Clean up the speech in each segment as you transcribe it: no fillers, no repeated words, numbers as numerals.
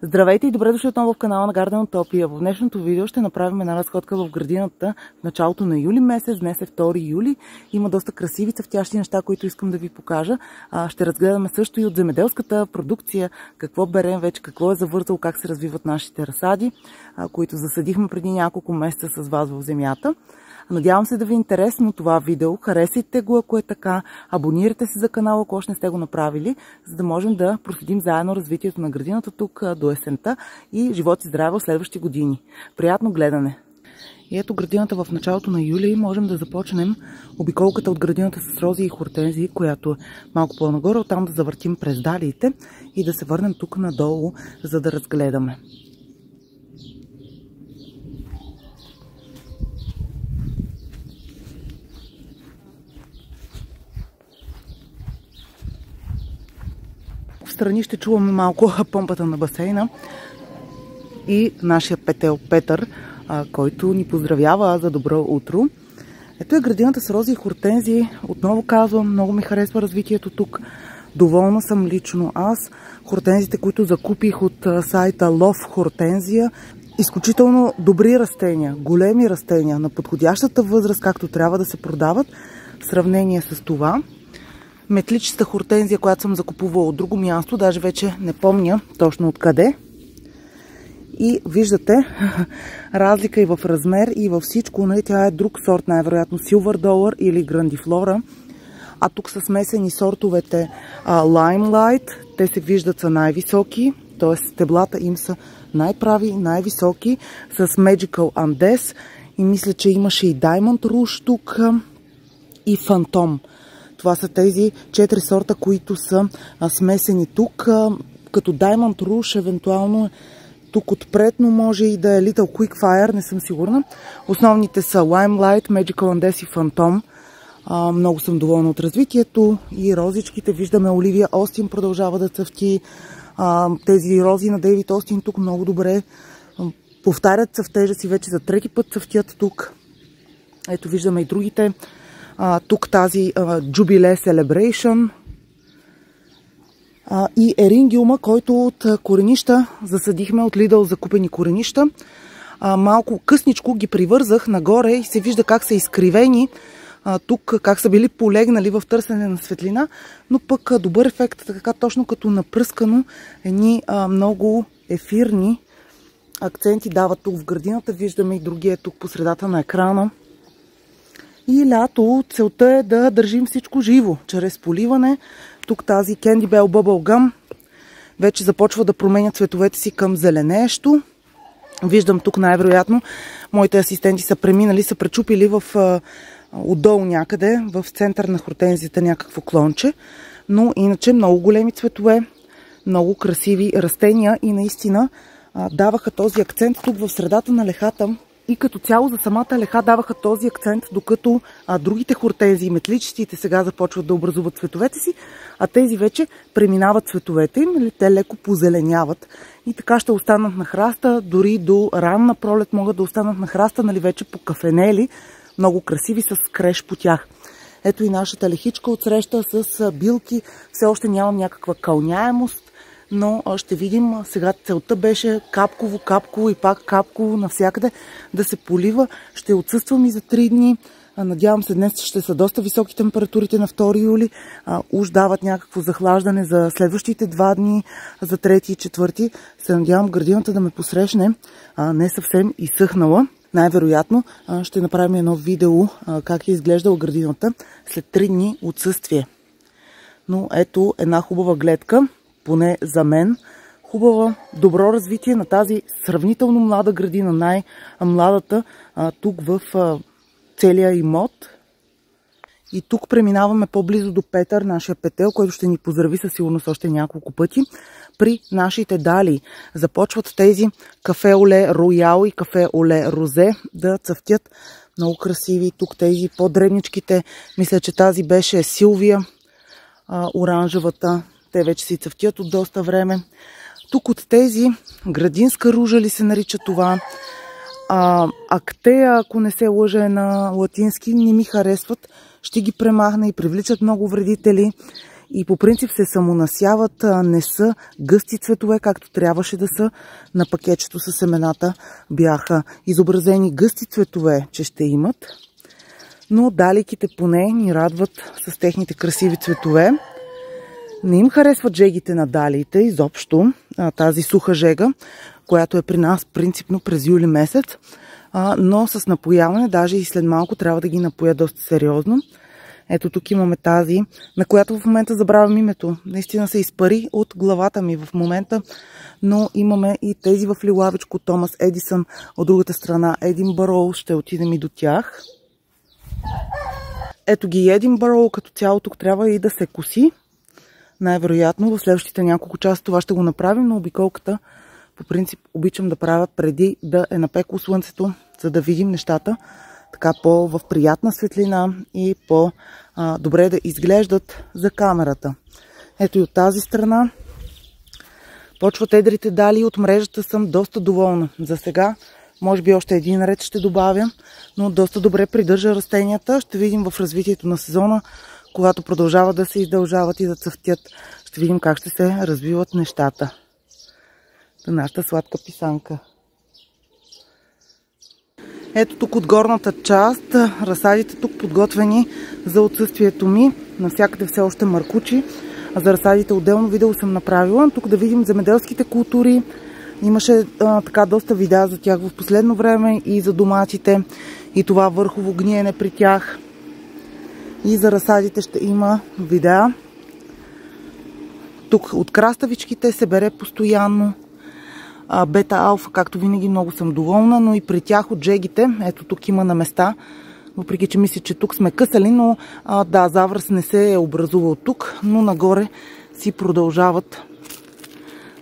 Здравейте и добре дошли отново в канала на Garden Utopia. В днешното видео ще направим една разходка в градината в началото на юли месец. Днес е 2 юли. Има доста красиви цъфтящи неща, които искам да ви покажа. Ще разгледаме също и от земеделската продукция, какво берем вече, какво е завързало, как се развиват нашите разсади, които засадихме преди няколко месеца с вас в земята. Надявам се да ви е интересно това видео. Харесайте го, ако е така. Абонирайте се за канала, ако още не сте го направили, за да можем да проследим заедно развитието на градината тук до есента и живот и здраве в следващи години. Приятно гледане! И ето градината в началото на юли. Можем да започнем обиколката от градината с рози и хортензии, която е малко по-нагоре, оттам да завъртим през далиите и да се върнем тук надолу, за да разгледаме. Встрани ще чуваме малко помпата на басейна и нашия петел Петър, който ни поздравява за добро утро. Ето е градината с рози и хортензии. Отново казвам, много ми харесва развитието тук. Доволна съм лично аз. Хортензиите, които закупих от сайта Love Hortensia, изключително добри растения, големи растения, на подходящата възраст, както трябва да се продават, в сравнение с това. Метличеста хортензия, която съм закупувала от друго място, даже вече не помня точно откъде. И виждате разлика и в размер, и във всичко. Тя е друг сорт, най-вероятно Silver Dollar или Grandiflora. А тук са смесени сортовете Limelight. Те се виждат са най-високи, т.е. стеблата им са най-прави, най-високи, с Magical Andes. И мисля, че имаше и Diamond Rouge тук и Phantom. Това са тези 4 сорта, които са смесени тук, като Diamond Rouge евентуално тук отпред, но може и да е Little Quick Fire, не съм сигурна. Основните са Limelight, Magical Andes и Phantom. Много съм доволна от развитието и розичките. Виждаме Оливия Остин продължава да цъфти. Тези рози на Дейвид Остин тук много добре повтарят цъфтежа си, вече за трети път цъфтят тук. Ето виждаме и другите. Тук тази Jubilee Celebration и ерингиума, който от коренища засадихме, от Lidl закупени коренища. Малко късничко ги привързах нагоре и се вижда как са изкривени тук, как са били полегнали в търсене на светлина, но пък добър ефект, така точно като напръскано, едни много ефирни акценти дават тук в градината. Виждаме и другия тук по средата на екрана. И лято целта е да държим всичко живо, чрез поливане. Тук тази Candy Bell Bubble Gum вече започва да променя цветовете си към зеленеещо. Виждам тук най-вероятно моите асистенти са преминали, са пречупили отдолу някъде, в център на хортензията някакво клонче. Но иначе много големи цветове, много красиви растения и наистина даваха този акцент тук в средата на лехата. И като цяло за самата леха даваха този акцент, докато другите хортензии, метличестите сега започват да образуват цветовете си, а тези вече преминават цветовете им, те леко позеленяват и така ще останат на храста, дори до ранна пролет могат да останат на храста, вече по кафенели, много красиви с креш по тях. Ето и нашата лехичка отсреща с билки, все още нямам някаква кълняемост, но ще видим. Сега целта беше капково и пак капково навсякъде да се полива. Ще отсъствам и за 3 дни. Надявам се, днес ще са доста високи температурите на 2 юли. Уж дават някакво захлаждане за следващите 2 дни, за 3 и 4. Се надявам градината да ме посрещне не съвсем изсъхнала. Най-вероятно ще направим едно видео как е изглеждала градината след 3 дни отсъствие. Но ето една хубава гледка. Поне за мен, хубава, добро развитие на тази сравнително млада градина, най-младата тук в целия имот. И тук преминаваме по-близо до Петър, нашия петел, който ще ни поздрави със сигурност още няколко пъти. При нашите дали започват тези кафе Оле Роял и кафе Оле Розе да цъфтят. Много красиви. Тук тези по-дребничките, мисля, че тази беше Силвия, оранжевата. Те вече си цъфтят от доста време. Тук от тези градинска ружа ли се нарича това. Актея, ако не се лъжа, е на латински, не ми харесват. Ще ги премахна и привличат много вредители. и по принцип се самонасяват, не са гъсти цветове, както трябваше да са. На пакетчето с семената бяха изобразени гъсти цветове, че ще имат. Но даликите поне ни радват с техните красиви цветове. Не им харесват жегите на далиите изобщо, тази суха жега, която е при нас принципно през юли месец, но с напояване, даже и след малко трябва да ги напоя доста сериозно. Ето тук имаме тази, на която в момента забравям името. Наистина се изпари от главата ми в момента, но имаме и тези в лилавичко, Томас Едисън, от другата страна Единбъро, ще отидем и до тях. Ето ги Единбъро, като цяло тук трябва и да се коси. Най-вероятно в следващите няколко часа това ще го направим, но обиколката по принцип обичам да правя преди да е напекло слънцето, за да видим нещата така в приятна светлина и по-добре да изглеждат за камерата. Ето и от тази страна почват едрите дали, от мрежата съм доста доволна. За сега може би още един ред ще добавя, но доста добре придържа растенията. Ще видим в развитието на сезона, когато продължават да се издължават и да цъфтят. Ще видим как ще се развиват нещата. Нашата сладка писанка. Ето тук от горната част, разсадите тук подготвени за отсъствието ми. Навсякъде все още мъркучи. А за разсадите отделно видео съм направила. Тук да видим земеделските култури. Имаше така доста видеа за тях в последно време и за доматите. И това върхово гниене при тях. И за разсадите ще има видеа. Тук от краставичките се бере постоянно. Бета-алфа, както винаги, много съм доволна, но и при тях от жегите, ето тук има на места, въпреки че мисля, че тук сме късали, но да, завръз не се е образувал тук, но нагоре си продължават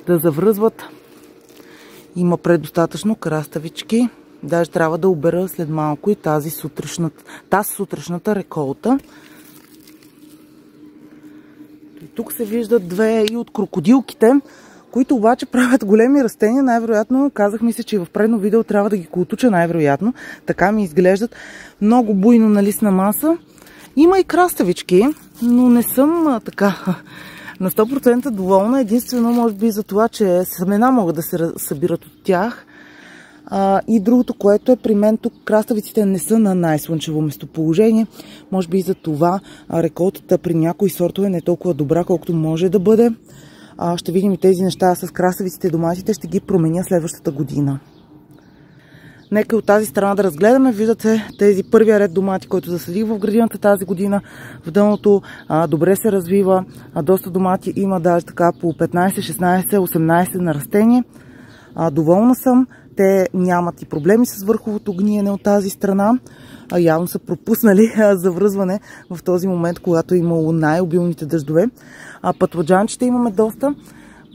да завръзват. Има предостатъчно краставички, даже трябва да обера след малко и тази сутрешната реколта. И тук се виждат две и от крокодилките, които обаче правят големи растения. Най-вероятно, казах ми се, че в предно видео трябва да ги колтуча най-вероятно. Така ми изглеждат. Много буйно на листна маса. Има и краставички, но не съм така на 100% доволна. Единствено, може би за това, че семена могат да се събират от тях. И другото, което е при мен тук, краставиците не са на най-слънчево местоположение. Може би и за това реколтата при някои сортове не е толкова добра, колкото може да бъде. Ще видим и тези неща с краставиците и доматите, ще ги променя следващата година. Нека от тази страна да разгледаме. Виждате тези първия ред домати, който засадих в градината тази година. В дъното добре се развива. Доста домати има, даже така по 15, 16, 18 на растение. Доволна съм. Те нямат и проблеми с върховото гниене от тази страна. Явно са пропуснали завръзване в този момент, когато е имало най-обилните дъждове. Пътладжанчета имаме доста.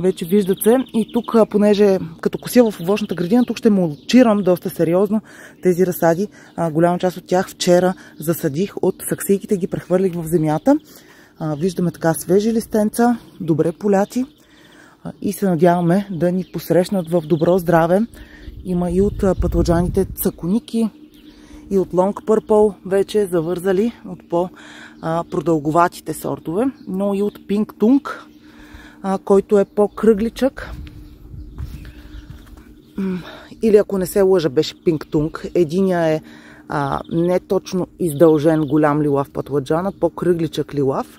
Вече виждат се. И тук, понеже като кося в овощната градина, тук ще мулчирам доста сериозно тези разсади. Голяма част от тях вчера засадих от саксийките, ги прехвърлих в земята. Виждаме така свежи листенца, добре поляти. И се надяваме да ни посрещнат в добро здраве. Има и от пътладжаните цаконики, и от Long Purple вече завързали от по-продълговатите сортове, но и от Pink Tung, който е по-кръгличък. Или ако не се лъжа, беше Pink Tung. Единия е не точно издължен голям лилав пътладжана, по-кръгличък лилав,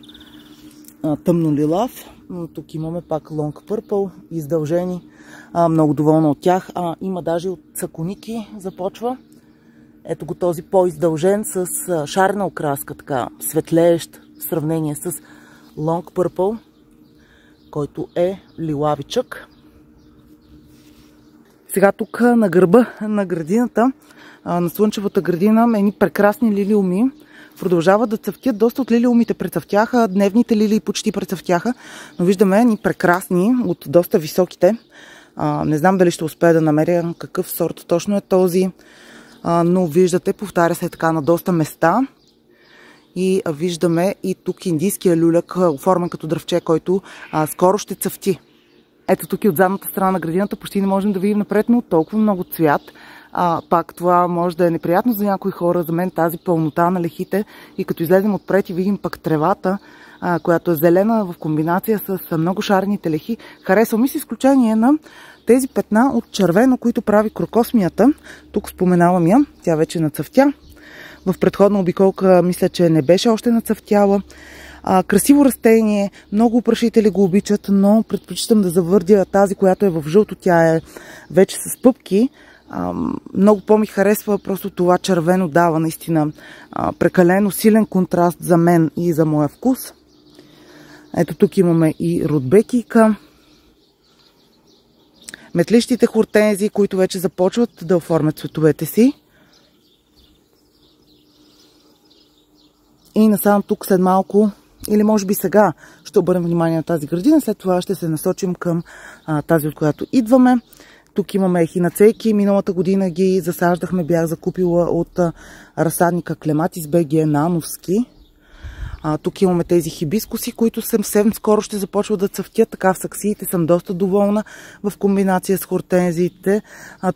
тъмно лилав. Тук имаме пак Long Purple, издължени. Много доволна от тях. Има даже от цаконики започва. Ето го този по-издължен с шарена окраска, така светлеещ в сравнение с Long Purple, който е лилавичък. Сега тук на гърба на градината, на слънчевата градина, едни прекрасни лилиуми. Продължават да цъфтят. Доста от лилиумите прецъфтяха, дневните лилии почти прецъфтяха, но виждаме едни прекрасни от доста високите. Не знам дали ще успея да намеря какъв сорт точно е този, но виждате, повтаря се така на доста места. И виждаме и тук индийския люляк, оформен като дръвче, който скоро ще цъфти. Ето тук и от задната страна на градината почти не можем да видим напред, но толкова много цвят. Пак това може да е неприятно за някои хора, за мен тази пълнота на лехите, и като излезем отпред и видим пък тревата, която е зелена в комбинация с много шарените лехи. Харесва ми с изключение на тези петна от червено, които прави крокосмията. Тук споменавам я, тя вече нацъфтя. В предходна обиколка мисля, че не беше още нацъфтяла. Красиво растение, много опрашители го обичат, но предпочитам да завърдя тази, която е в жълто. Тя е вече с пъпки. Много по-ми харесва, просто това червено дава наистина прекалено силен контраст за мен и за моя вкус. Ето тук имаме и рудбекийка. Метлищите хортензии, които вече започват да оформят цветовете си. И насам тук след малко, или може би сега, ще обърнем внимание на тази градина. След това ще се насочим към тази, от която идваме. Тук имаме ехинацейки. Миналата година ги засаждахме. Бях закупила от разсадника Клематис БГ Нановски. Тук имаме тези хибискуси, които съвсем скоро ще започват да цъфтят. Така в саксиите съм доста доволна в комбинация с хортензиите.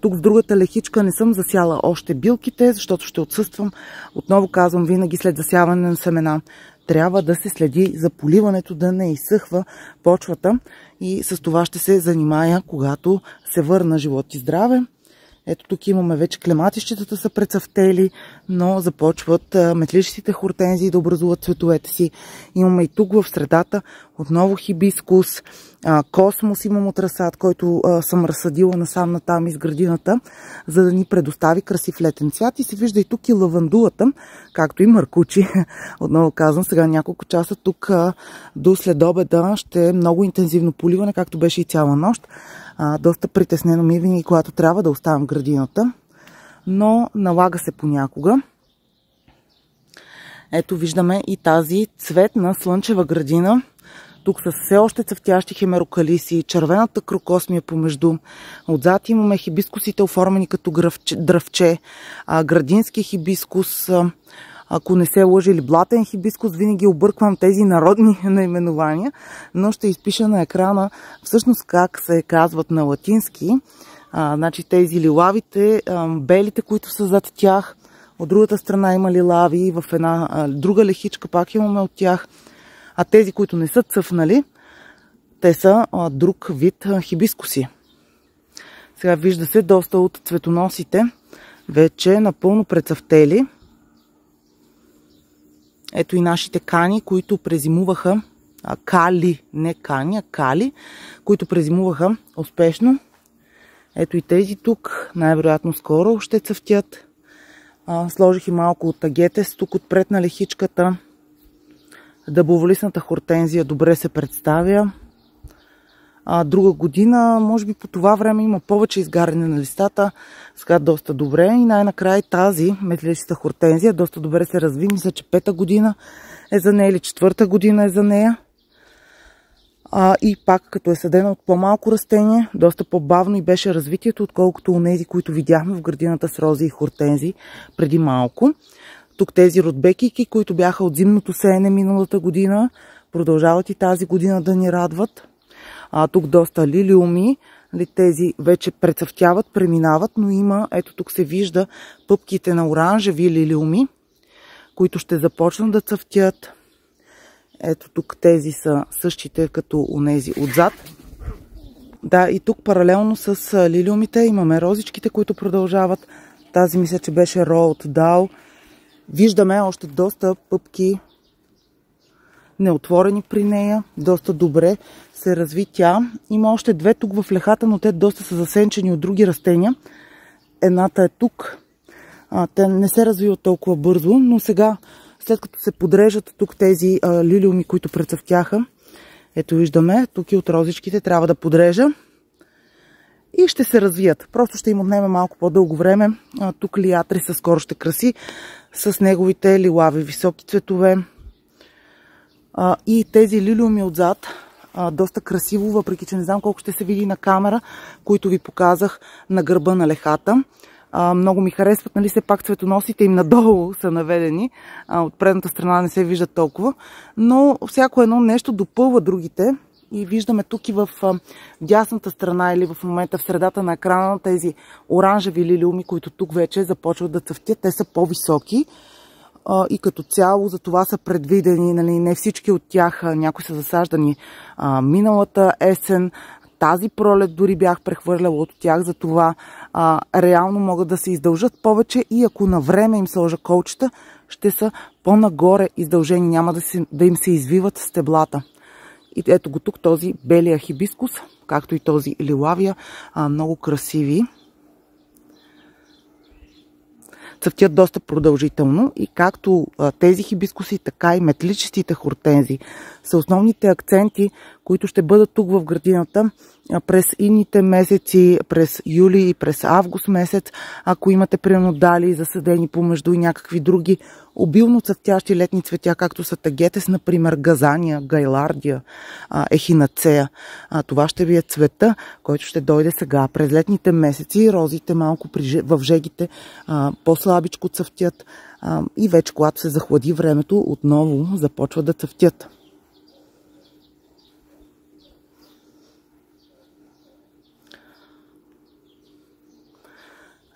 Тук в другата лехичка не съм засяла още билките, защото ще отсъствам. Отново казвам, винаги след засяване на семена трябва да се следи за поливането, да не изсъхва почвата. И с това ще се занимая, когато се върна. Живот и здраве! Ето тук имаме вече клематищетата са прецъфтели, но започват метлищите хортензии да образуват цветовете си. Имаме и тук в средата отново хибискус, космос имам от разсад, който съм разсадила насам натам из градината, за да ни предостави красив летен цвят. И се вижда и тук и лавандулата, както и маркучи. Отново казвам, сега няколко часа тук до следобеда ще е много интензивно поливане, както беше и цяла нощ. Доста притеснено ми е винаги, когато трябва да оставям градината, но налага се понякога. Ето виждаме и тази цветна слънчева градина. Тук са все още цъфтящи химерокалиси, червената крокосмия помежду. Отзад имаме хибискусите, оформени като дръвче, градински хибискус, ако не се лъжи, или блатен хибискус. Винаги обърквам тези народни наименования, но ще изпиша на екрана всъщност как се казват на латински. Значи тези лилавите, белите, които са зад тях. От другата страна има лилави, в една друга лехичка пак имаме от тях. А тези, които не са цъфнали, те са друг вид хибискуси. Сега вижда се доста от цветоносите вече напълно прецъфтели. Ето и нашите кани, които презимуваха, кали, не кани, а кали, които презимуваха успешно. Ето и тези тук, най-вероятно скоро ще цъфтят. Сложих и малко от агетес тук отпред на лехичката. Дъбоволистната хортензия добре се представя. Друга година, може би по това време има повече изгаряне на листата. Сега доста добре. И най-накрая тази метлищата хортензия доста добре се разви. Мисля, че 5-та година е за нея или 4-та година е за нея. И пак като е съдена от по-малко растение, доста по-бавно и беше развитието, отколкото онези, които видяхме в градината с рози и хортензии преди малко. Тук тези рудбекийки, които бяха от зимното сеене миналата година, продължават и тази година да ни радват. Тук доста лилиуми, тези вече прецъфтяват, преминават, но има, ето тук се вижда пъпките на оранжеви лилиуми, които ще започнат да цъфтят. Ето тук тези са същите като онези отзад. Да, и тук паралелно с лилиумите имаме розичките, които продължават. Тази мисля, че беше Роуд Дал. Виждаме още доста пъпки неотворени при нея. Доста добре се разви тя. Има още две тук в лехата, но те доста са засенчени от други растения. Едната е тук. Те не се развиват толкова бързо, но сега, след като се подрежат тук тези лилиуми, които прецъфтяха, ето виждаме, тук и от розичките трябва да подрежа и ще се развият. Просто ще им отнеме малко по-дълго време. Тук лиатриса скоро ще краси с неговите лилави високи цветове. И тези лилиуми отзад, доста красиво, въпреки че не знам колко ще се види на камера, които ви показах на гърба на лехата. Много ми харесват, нали, все пак цветоносите им надолу са наведени, от предната страна не се виждат толкова, но всяко едно нещо допълва другите и виждаме тук и в дясната страна или в момента в средата на екрана тези оранжеви лилиуми, които тук вече започват да цъфтят. Те са по-високи, и като цяло за това са предвидени, нали, не всички от тях, някои са засаждани миналата есен, тази пролет дори бях прехвърляла от тях, за това реално могат да се издължат повече и ако на време им сложа колчета, ще са по-нагоре издължени, няма да им се извиват стеблата. И ето го тук този белия хибискус, както и този лилавия, много красиви. Цъфтят доста продължително и както тези хибискуси, така и метличестите хортензии са основните акценти, които ще бъдат тук в градината през идните месеци, през юли и през август месец, ако имате пренодали, засадени помежду и някакви други обилно цъфтящи летни цветя, както са тагетес, например газания, гайлардия, ехинацея. Това ще ви е цвета, който ще дойде сега. През летните месеци розите малко в жегите по-слабичко цъфтят и вече когато се захлади времето, отново започват да цъфтят.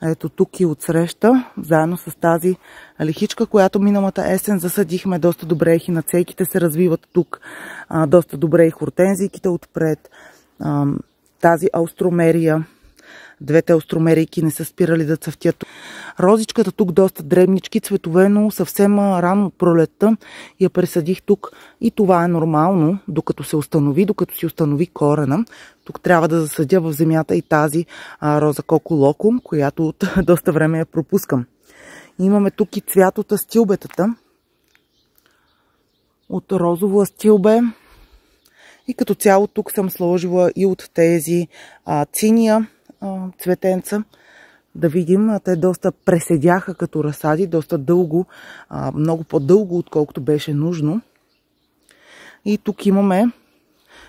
Ето тук и отсреща, заедно с тази лихичка, която миналата есен засадихме доста добре. Ехинацейките се развиват тук доста добре и хортензийките отпред. Тази аустромерия, двете аустромерийки не са спирали да цъфтят. Розичката тук доста дребнички цветове, но съвсем рано пролетта я пресадих тук и това е нормално, докато се установи, докато си установи корена. Тук трябва да засадя в земята и тази роза Коко Локо, която от доста време я пропускам. Имаме тук и цвят от астилбетата, от розово астилбе. И като цяло тук съм сложила и от тези циния цветенца. Да видим, те доста преседяха като разсади, доста дълго, много по-дълго, отколкото беше нужно. И тук имаме,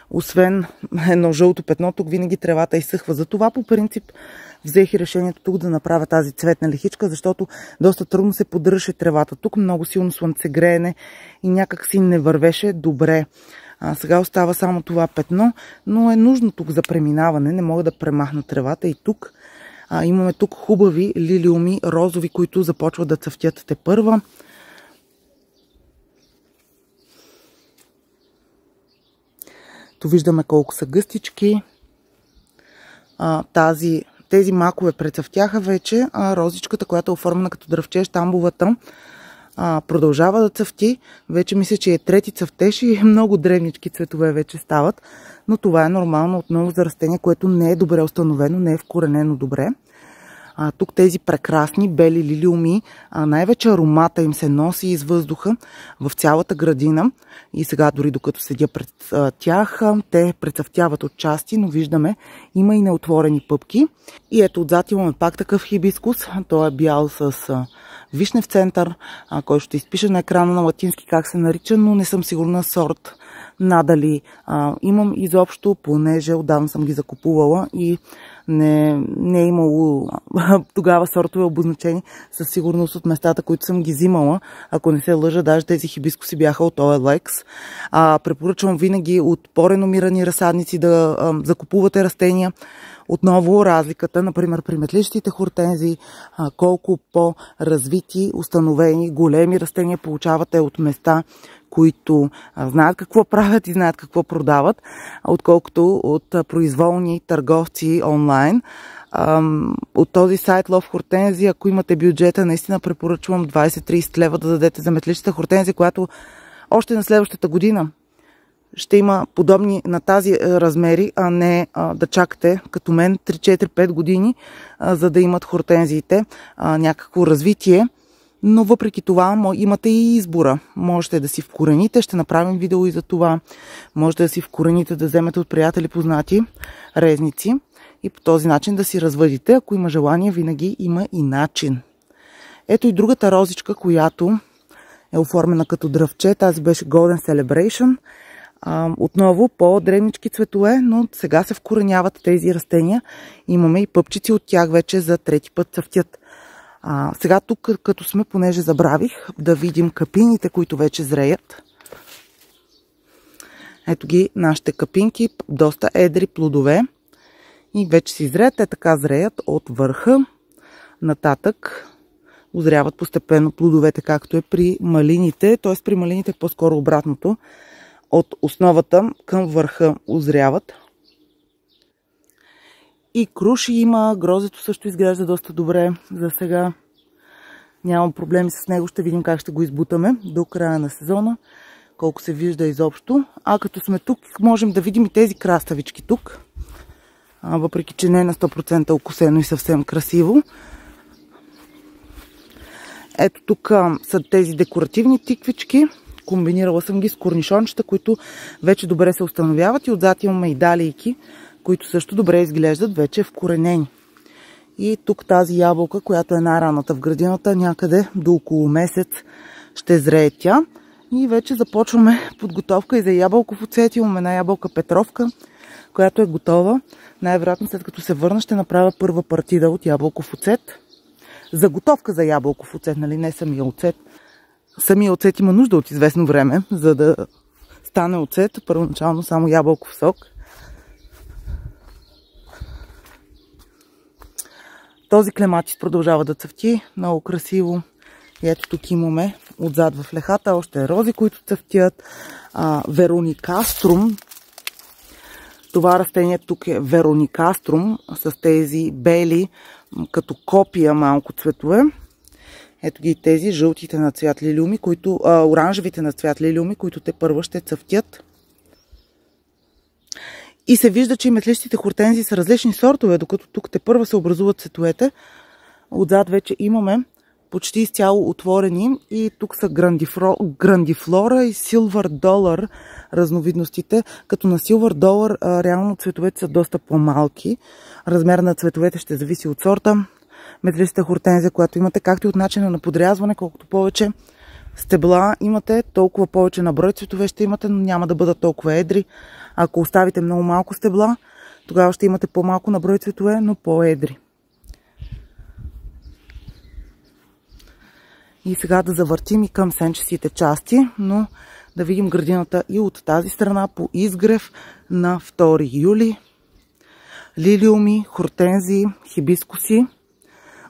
освен едно жълто петно, тук винаги тревата изсъхва. Затова по принцип взех и решението тук да направя тази цветна лихичка, защото доста трудно се поддържаше тревата. Тук много силно слънцегреене и някак си не вървеше добре. Сега остава само това петно, но е нужно тук за преминаване. Не мога да премахна тревата и тук. Имаме тук хубави лилиуми, розови, които започват да цъфтят тепърва. То виждаме колко са гъстички. Тези макове прецъфтяха вече. Розичката, която е оформена като дръвче, щамбовата, продължава да цъфти. Вече мисля, че е трети цъфтеж и много древнички цветове вече стават. Но това е нормално отново за растение, което не е добре установено, не е вкоренено добре. Тук тези прекрасни бели лилиуми, най-вече аромата им се носи из въздуха в цялата градина. И сега дори докато седя пред тях, те прецъфтяват от части, но виждаме, има и неотворени пъпки. И ето отзад имаме пак такъв хибискус. Той е бял с вишнев център, който ще изпиша на екрана на латински как се нарича, но не съм сигурна сорт надали имам изобщо, понеже отдавна съм ги закупувала и не е имало тогава сортове обозначени със сигурност от местата, които съм ги взимала. Ако не се лъжа, даже тези хибискуси бяха от OLX. Препоръчвам винаги от по-реномирани разсадници да закупувате растения. Отново разликата, например при метлищите хортензии, колко по-развити, установени, големи растения получавате от места, които знаят какво правят и знаят какво продават, отколкото от произволни търговци онлайн. От този сайт Love Hortensia, ако имате бюджета, наистина препоръчвам 20-30 лева да дадете за метлищата хортензия, която още на следващата година ще има подобни на тази размери, а не да чакате като мен 3-4-5 години, за да имат хортензиите някакво развитие. Но въпреки това имате и избора. Можете да си вкорените, ще направим видео и за това. Можете да си вкорените, да вземете от приятели, познати, резници и по този начин да си развъдите. Ако има желание, винаги има и начин. Ето и другата розичка, която е оформена като дръвче. Тази беше Golden Celebration. Отново по-древнички цветове, но сега се вкореняват тези растения. Имаме и пъпчици от тях вече за трети път цъфтят. Сега тук, като сме, понеже забравих, да видим капините, които вече зреят. Ето ги нашите капинки, доста едри плодове. И вече си зреят, те така зреят от върха нататък озряват постепенно плодовете, както е при малините. Т.е. при малините е по-скоро обратното. От основата към върха озряват. И круши има, грозето също изглежда доста добре за сега. Нямам проблеми с него, ще видим как ще го избутаме до края на сезона, колко се вижда изобщо. А като сме тук, можем да видим и тези краставички тук. Въпреки че не е на 100% окосено и съвсем красиво. Ето тук са тези декоративни тиквички. Комбинирала съм ги с корнишончета, които вече добре се установяват. И отзад имаме и далийки, които също добре изглеждат, вече вкоренени. И тук тази ябълка, която е най-раната в градината, някъде до около месец ще зрее тя. И вече започваме подготовка и за ябълков оцет. Имаме една ябълка Петровка, която е готова. Най-вероятно след като се върна ще направя първа партида от ябълков оцет. Заготовка за ябълков оцет, нали, не самия оцет. Самия оцет има нужда от известно време, за да стане оцет. Първоначално само ябълков сок. Този клематис продължава да цъфти. Много красиво. И ето тук имаме отзад в лехата още рози, които цъфтят. Вероникаструм. Това растение тук е Вероникаструм с тези бели, като копия малко цветове. Ето ги тези жълтите на цвят лилиуми, оранжевите на цвят лилиуми, които те първо ще цъфтят. И се вижда, че и метлищите хортензии са различни сортове, докато тук те първа се образуват цветовете. Отзад вече имаме почти изцяло отворени и тук са грандифлора и Silver Dollar разновидностите, като на Silver Dollar реално цветовете са доста по-малки. Размер на цветовете ще зависи от сорта. Метлистата хортензия, която имате, както и от начина на подрязване, колкото повече стебла имате, толкова повече на брой цветове ще имате, но няма да бъдат толкова едри. Ако оставите много малко стебла, тогава ще имате по-малко на брой цветове, но по-едри. И сега да завъртим и към сенчестите части, но да видим градината и от тази страна по изгрев на 2 юли. Лилиуми, хортензии, хибискуси.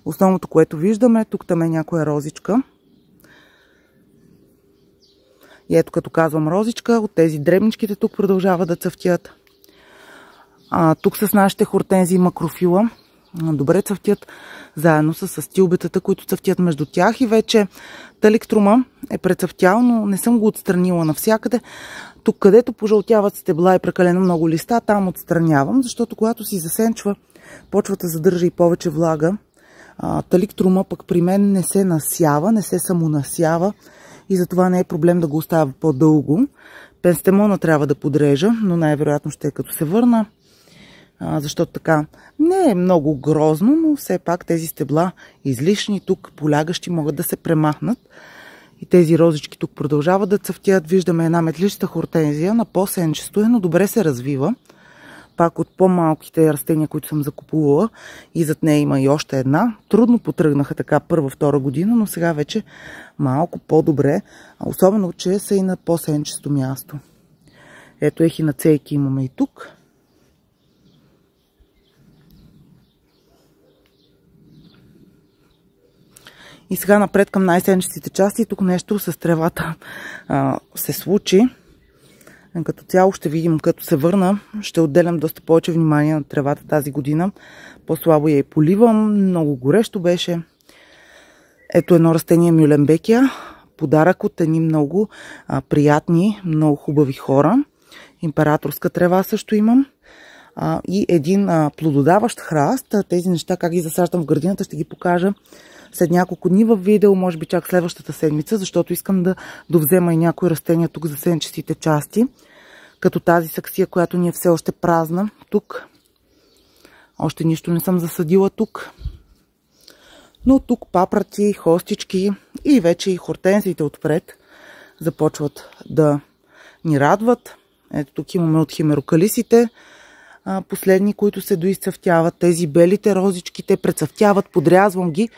Основното, което виждаме, тук там е някоя розичка. И ето като казвам розичка, от тези дребничките тук продължава да цъфтят. Тук с нашите хортензии макрофила добре цъфтят, заедно с стилбетата, които цъфтят между тях. И вече таликтрума е прецъфтял, но не съм го отстранила навсякъде. Тук, където пожълтяват стебла и прекалено много листа, там отстранявам, защото когато си засенчва, почвата задържа и повече влага. Таликтрума пък при мен не се насява, не се самонасява и затова не е проблем да го оставя по-дълго. Пенстемона трябва да подрежа, но най-вероятно ще е като се върна, защото така не е много грозно, но все пак тези стебла излишни тук, полягащи, могат да се премахнат. И тези розички тук продължават да цъфтят. Виждаме една метлища хортензия, на по-сенчесто е, но добре се развива. Пак от по-малките растения, които съм закупувала, и зад нея има и още една. Трудно потръгнаха така първа-втора година, но сега вече малко по-добре, особено че са и на по-сенчесто място. Ето ехинацейки имаме и тук. И сега напред към най-сенчестите части. Тук нещо с тревата се случи. Като цяло ще видим, като се върна, ще отделям доста повече внимание на тревата тази година. По-слабо я и поливам, много горещо беше. Ето едно растение Мюленбекия, подарък от едни много приятни, много хубави хора. Императорска трева също имам. И един плододаващ храст. Тези неща, как ги засаждам в градината, ще ги покажа след няколко дни в видео, може би чак следващата седмица, защото искам да довзема и някои растения тук за сенчестите части, като тази саксия, която ни е все още празна тук. Още нищо не съм засадила тук. Но тук папрати, хостички и вече и хортензиите отпред започват да ни радват. Ето тук имаме от химерокалисите последни, които се доизцъфтяват. Тези белите розички, те прецъфтяват, подрязвам ги.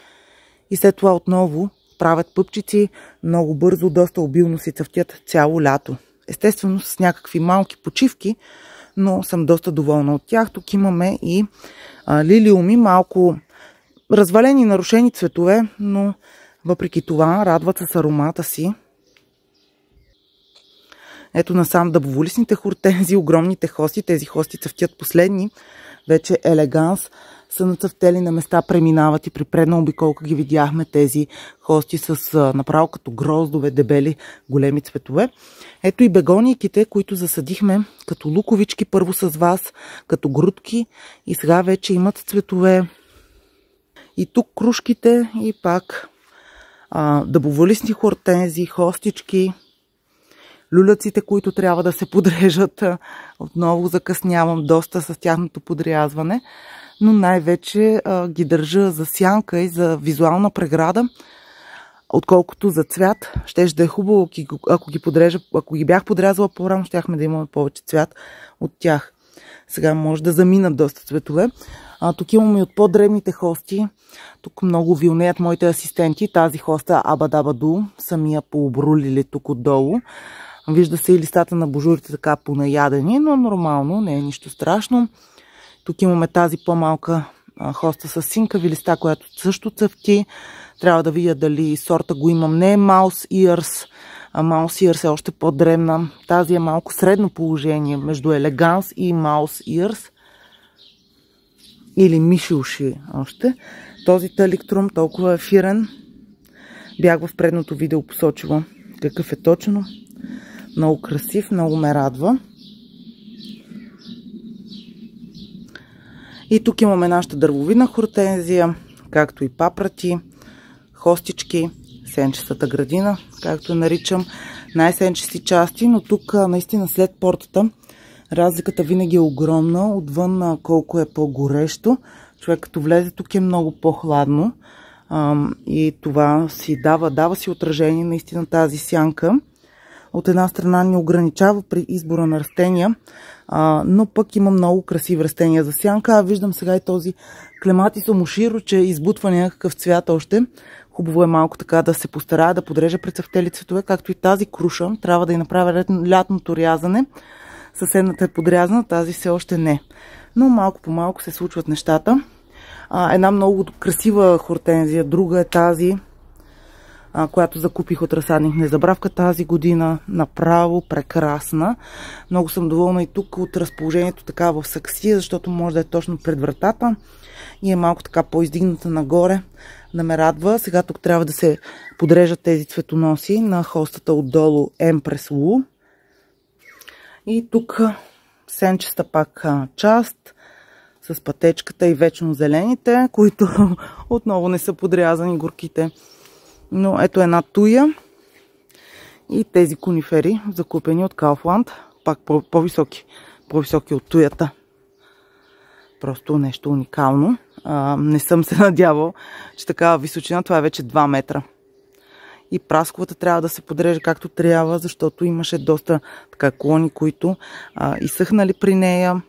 И след това отново правят пъпчици, много бързо, доста обилно си цъфтят цяло лято. Естествено с някакви малки почивки, но съм доста доволна от тях. Тук имаме и лилиуми, малко развалени, нарушени цветове, но въпреки това радват с аромата си. Ето насам дъбоволистните хортензии, огромните хости. Тези хости цъфтят последни. Вече елеганс са нацъфтели на места, преминават и при предна обиколка ги видяхме тези хости с направо като гроздове, дебели, големи цветове. Ето и бегонийките, които засадихме като луковички първо с вас, като грудки и сега вече имат цветове. И тук крушките и пак дъбоволистни хортензии, хостички, люляците, които трябва да се подрежат. Отново закъснявам доста с тяхното подрязване, но най-вече ги държа за сянка и за визуална преграда, отколкото за цвят. Щеше да е хубаво, ако ги бях подрязала по-рано, щяхме да имаме повече цвят от тях. Сега може да заминат доста цветове. Тук имаме и от по-дребните хости. Тук много вилнеят моите асистенти. Тази хоста Абадабаду самия пообрулили тук отдолу. Вижда се и листата на божурите така понаядени, но нормално, не е нищо страшно. Тук имаме тази по-малка хоста с синкави листа, която също цъфти. Трябва да видя дали сорта го имам. Не е Mouse Ears. Mouse Ears е още по-дребна. Тази е малко средно положение между Елеганс и Mouse Ears. Или Мишуши още. Този таликтрум толкова ефирен. Бях в предното видео посочила какъв е точно. Много красив, много ме радва. И тук имаме нашата дървовидна хортензия, както и папрати, хостички, сенчестата градина, както я наричам, най-сенчести части, но тук наистина след портата разликата винаги е огромна. Отвън колко е по-горещо. Човек като влезе тук е много по-хладно и това си дава си отражение наистина тази сянка. От една страна ни ограничава при избора на растения, но пък има много красиви растения за сянка. Виждам сега и този клематис омоширо, че избутва някакъв цвят още. Хубаво е малко така да се постарая да подрежа прецъфтели цветове, както и тази круша. Трябва да й направя лятното рязане. Съседната е подрязана, тази все още не. Но малко по малко се случват нещата. Една много красива хортензия, друга е тази, която закупих от разсадник Незабравка тази година. Направо прекрасна. Много съм доволна и тук от разположението така в саксия, защото може да е точно пред вратата и е малко така по-издигната нагоре. Да ме радва. Сега тук трябва да се подрежат тези цветоноси на хостата отдолу Empress Wu. И тук сенчеста пак част с пътечката и вечно зелените, които отново не са подрязани, горките. Но ето една туя и тези конифери, закупени от Kaufland, пак по-високи от туята. Просто нещо уникално. Не съм се надявал, че такава височина, това е вече 2 метра. И прасковата трябва да се подреже както трябва, защото имаше доста така клони, които изсъхнали при нея.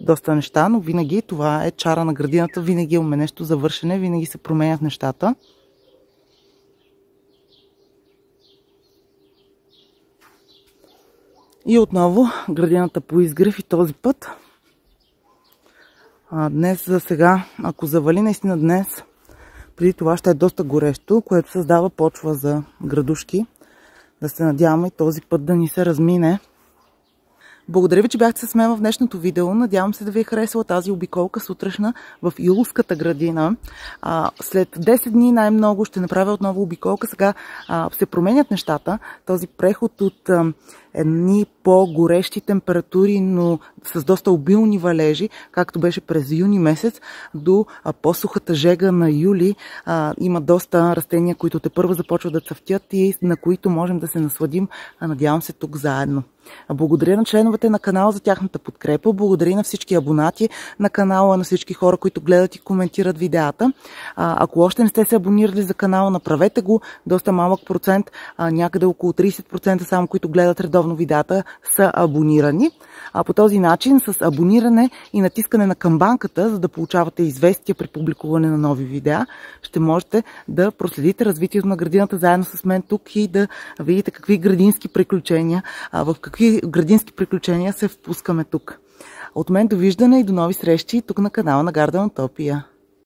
Доста неща, но винаги това е чара на градината, винаги имаме нещо за вършене, винаги се променят нещата. И отново градината по изгрев и този път. Днес за сега, ако завали наистина днес, преди това ще е доста горещо, което създава почва за градушки. Да се надяваме и този път да ни се размине. Благодаря ви, че бяхте с мен в днешното видео. Надявам се да ви е харесала тази обиколка сутрешна в Юлската градина. След 10 дни най-много ще направя отново обиколка. Сега се променят нещата. Този преход от едни по-горещи температури, но с доста обилни валежи, както беше през юни месец, до по-сухата жега на юли. Има доста растения, които тепърва започват да цъфтят и на които можем да се насладим. Надявам се тук заедно. Благодаря на членовете на канала за тяхната подкрепа. Благодаря на всички абонати на канала, на всички хора, които гледат и коментират видеята. Ако още не сте се абонирали за канала, направете го. Доста малък процент, някъде около 30% само, които гледат редовно видеята, са абонирани. По този начин, с абониране и натискане на камбанката, за да получавате известия при публикуване на нови видеа, ще можете да проследите развитието на градината заедно с мен тук и да видите какви градински приключения, в какви градински приключения се впускаме тук. От мен довиждане и до нови срещи тук на канала на Garden Utopia.